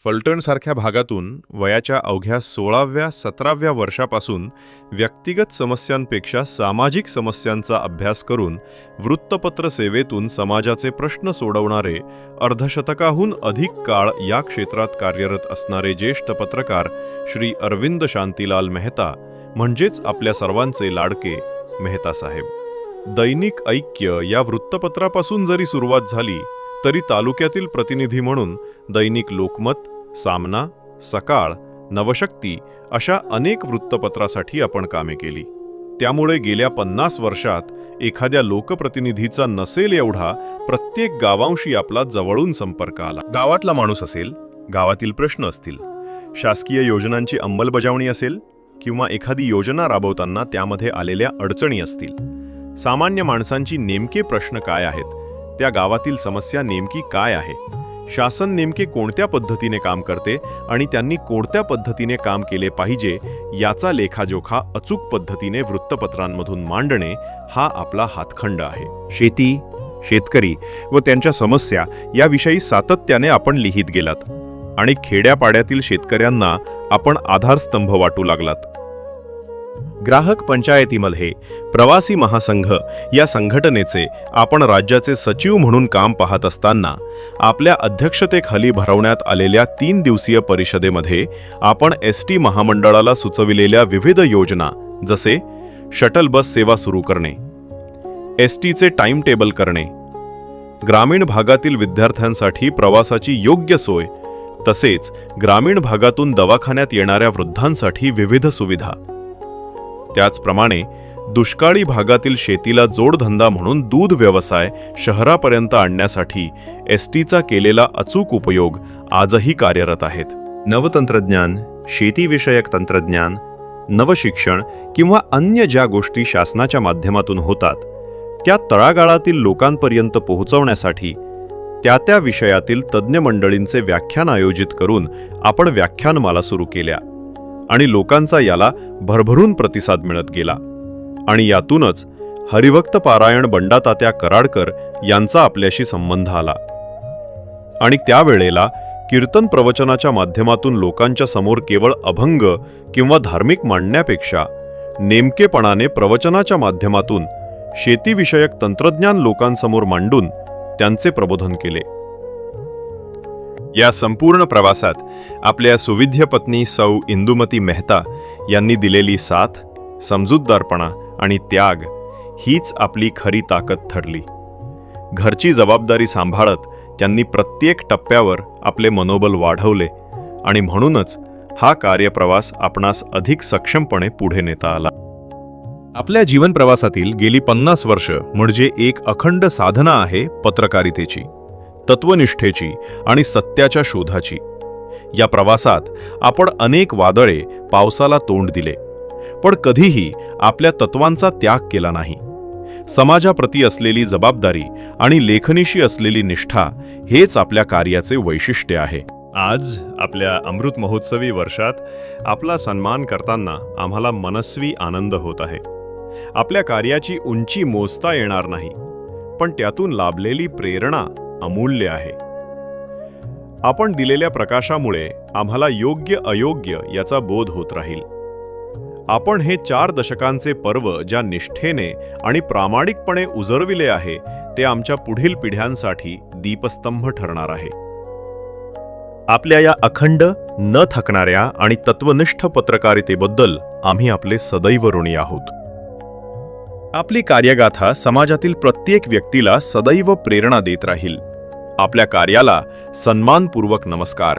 फलटणसारख्या भागातून वयाच्या अवघ्या 16व्या-17व्या वर्षापासून व्यक्तिगत समस्यांपेक्षा सामाजिक समस्यांचा अभ्यास करून वृत्तपत्र सेवेतून समाजाचे प्रश्न सोडवणारे अर्धशतकाहून अधिक काळ या क्षेत्रात कार्यरत असणारे ज्येष्ठ पत्रकार श्री अरविंद शांतीलाल मेहता म्हणजेच आपल्या सर्वांचे लाडके मेहता साहेब। दैनिक ऐक्य या वृत्तपत्रापासून जरी सुरुवात झाली तरी तालुक्यातील प्रतिनिधी म्हणून दैनिक लोकमत, सामना, सकाळ, नवशक्ती अशा अनेक वृत्तपत्रासाठी आपण कामे केली। त्यामुळे गेल्या 50 वर्षात एखाद्या लोकप्रतिनिधीचा नसेल एवढा प्रत्येक गावांशी आपला जवळून संपर्क आला। गावातला माणूस असेल, गावातील प्रश्न असतील, शासकीय योजनांची अंमलबजावणी असेल किंवा एखादी योजना राबवताना त्यामध्ये आलेल्या अडचणी असतील, सामान्य माणसांची नेमके प्रश्न काय आहेत, त्या गावातील समस्या नेमकी काय आहे, शासन नेमके कोणत्या पद्धतीने काम करते आणि त्यांनी कोणत्या पद्धतीने काम केले पाहिजे याचा लेखाजोखा अचूक पद्धतीने वृत्तपत्रांमधून मांडणे हा आपला हातखंड आहे। शेती, शेतकरी व त्यांच्या समस्या याविषयी सातत्याने आपण लिहित गेलात आणि खेड्यापाड्यातील शेतकऱ्यांना आपण आधारस्तंभ वाटू लागलात। ग्राहक पंचायतीमध्ये प्रवासी महासंघ या संघटनेचे आपण राज्याचे सचिव म्हणून काम पाहत असताना आपल्या अध्यक्षतेखाली भरवण्यात आलेल्या 3 दिवसीय परिषदेमध्ये आपण एसटी महामंडळाला सुचविलेल्या विविध योजना जसे शटल बस सेवा सुरू करणे, एसटीचे टाइम टेबल करणे, ग्रामीण भागातील विद्यार्थ्यांसाठी प्रवासाची योग्य सोय तसेच ग्रामीण भागातून दवाखान्यात येणाऱ्या वृद्धांसाठी विविध सुविधा, त्याचप्रमाणे दुष्काळी भागातील शेतीला जोडधंदा म्हणून दूध व्यवसाय शहरापर्यंत आणण्यासाठी एसटीचा केलेला अचूक उपयोग आजही कार्यरत आहेत। नवतंत्रज्ञान, शेतीविषयक तंत्रज्ञान, नवशिक्षण किंवा अन्य ज्या गोष्टी शासनाच्या माध्यमातून होतात त्या तळागाळातील लोकांपर्यंत पोहोचवण्यासाठी त्या विषयातील तज्ज्ञ मंडळींचे व्याख्यान आयोजित करून आपण व्याख्यानमाला सुरू केल्या आणि लोकांचा याला भरभरून प्रतिसाद मिळत गेला आणि यातूनच हरिभक्त पारायण बंडातात्या कराडकर यांचा आपल्याशी संबंध आला आणि त्यावेळेला कीर्तन प्रवचनाच्या माध्यमातून लोकांच्या समोर केवळ अभंग किंवा धार्मिक मांडण्यापेक्षा नेमकेपणाने प्रवचनाच्या माध्यमातून शेतीविषयक तंत्रज्ञान लोकांसमोर मांडून त्यांचे प्रबोधन केले। या संपूर्ण प्रवासात आपल्या सुविद्य पत्नी सौ इंदुमती मेहता यांनी दिलेली साथ, समजूतदारपणा आणि त्याग हीच आपली खरी ताकद ठरली। घरची जबाबदारी सांभाळत त्यांनी प्रत्येक टप्प्यावर आपले मनोबल वाढवले आणि म्हणूनच हा कार्यप्रवास आपणास अधिक सक्षमपणे पुढे नेता आला। आपल्या जीवन प्रवासातील गेली 50 वर्ष म्हणजे एक अखंड साधना आहे पत्रकारितेची, तत्वनिष्ठेची आणि सत्याच्या शोधाची। या प्रवासात आपण अनेक वादळे, पावसाला तोंड दिले, पण कधीही आपल्या तत्वांचा त्याग केला नाही। समाजाप्रती असलेली जबाबदारी आणि लेखनीशी असलेली निष्ठा हेच आपल्या कार्याचे वैशिष्ट्य आहे। आज आपल्या अमृत महोत्सवी वर्षात आपला सन्मान करताना आम्हाला मनस्वी आनंद होत आहे। आपल्या कार्याची उंची मोजता येणार नाही, पण त्यातून लाभलेली प्रेरणा अमूल्य आहे। आपण दिलेल्या प्रकाशामुळे आम्हाला योग्य अयोग्य याचा बोध होत राहील। आपण हे 4 दशकांचे पर्व ज्या निष्ठेने आणि प्रामाणिकपणे उजळविले आहे ते आमच्या पुढील पिढ्यांसाठी दीपस्तंभ ठरणार आहे। आपल्या या अखंड, न थकणाऱ्या आणि तत्वनिष्ठ पत्रकारितेबद्दल आम्ही आपले सदैव ऋणी आहोत। आपली कार्यगाथा समाजातील प्रत्येक व्यक्तीला सदैव प्रेरणा देत राहील। आपल्या कार्याला सन्मानपूर्वक नमस्कार।